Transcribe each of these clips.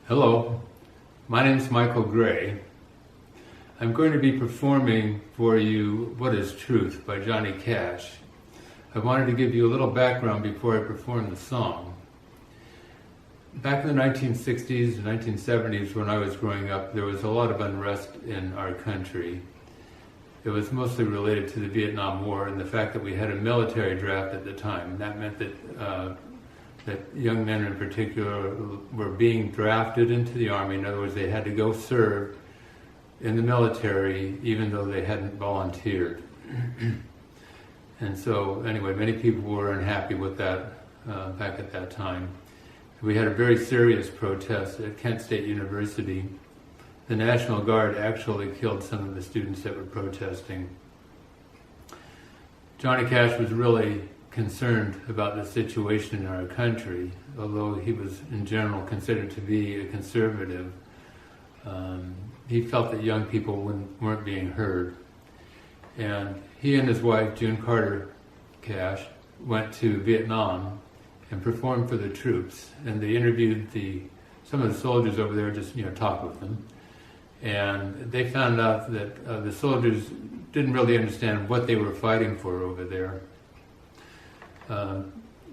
Hello, my name is Michael Gray. I'm going to be performing for you What is Truth by Johnny Cash. I wanted to give you a little background before I perform the song. Back in the 1960s and 1970s when I was growing up, there was a lot of unrest in our country. It was mostly related to the Vietnam War and the fact that we had a military draft at the time. That meant that young men in particular were being drafted into the Army. In other words, they had to go serve in the military even though they hadn't volunteered. And so anyway, many people were unhappy with that back at that time. We had a very serious protest at Kent State University. The National Guard actually killed some of the students that were protesting. Johnny Cash was really concerned about the situation in our country, although he was in general considered to be a conservative. He felt that young people weren't being heard. And he and his wife, June Carter Cash, went to Vietnam and performed for the troops. And they interviewed some of the soldiers over there, just talked with them. And they found out that the soldiers didn't really understand what they were fighting for over there.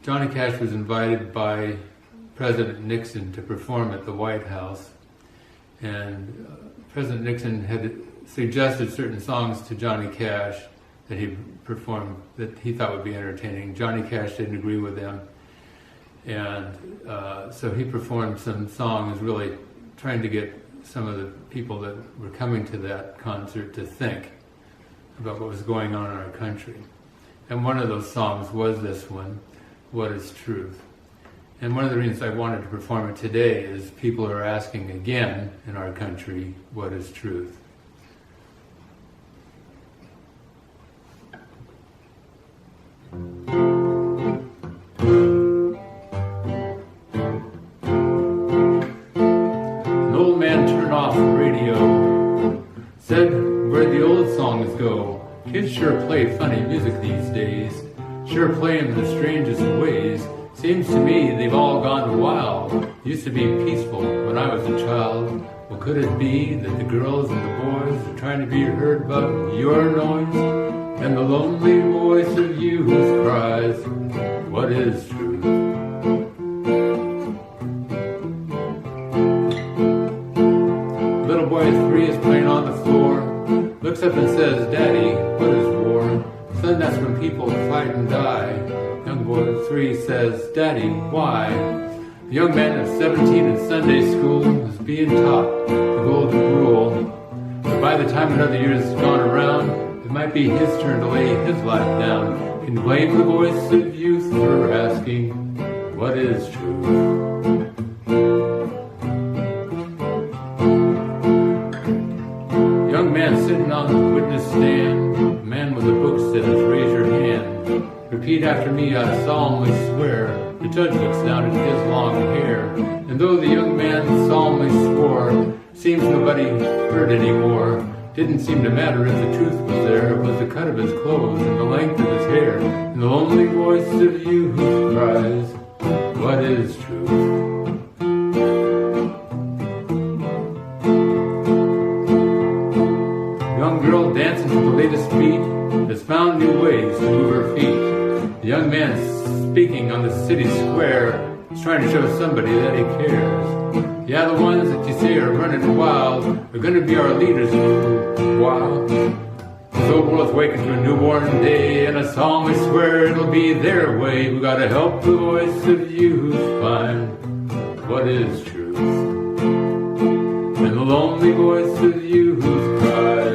Johnny Cash was invited by President Nixon to perform at the White House, and President Nixon had suggested certain songs to Johnny Cash that he performed that he thought would be entertaining. Johnny Cash didn't agree with them, and so he performed some songs really trying to get some of the people that were coming to that concert to think about what was going on in our country. And one of those songs was this one, What is Truth? And one of the reasons I wanted to perform it today is people are asking again in our country, what is truth? An old man turned off the radio, said, where'd the old songs go? Kids sure play funny music these days, sure play in the strangest ways. Seems to me they've all gone wild. Used to be peaceful when I was a child. Well, could it be that the girls and the boys are trying to be heard about your noise? And the lonely voice of you who cries, what is truth? Little boy 3 is playing on the floor, looks up and says, Daddy, what is war? Son, that's when people fight and die. Young boy 3 says, Daddy, why? The young man of 17 in Sunday school is being taught the golden rule. But by the time another year has gone around, it might be his turn to lay his life down. Can blame the voice of youth for asking, what is truth? Young man sitting on the witness stand, a man with a book says, raise your hand. Repeat after me, I solemnly swear. The judge looks down at his long hair, and though the young man solemnly swore, seems nobody heard anymore. Didn't seem to matter if the truth was there. It was the cut of his clothes and the length of his hair, and the lonely voice of you who cries, what is truth? Young girl dancing to the latest beat has found new ways to move her feet. The young man speaking on the city square is trying to show somebody that he cares. Yeah, the ones that you say are running wild are going to be our leaders in a little while. The whole world's waking to a newborn day, and I solemnly swear it'll be their way. We gotta help the voice of youth find what is truth. And the lonely voice of youth cries,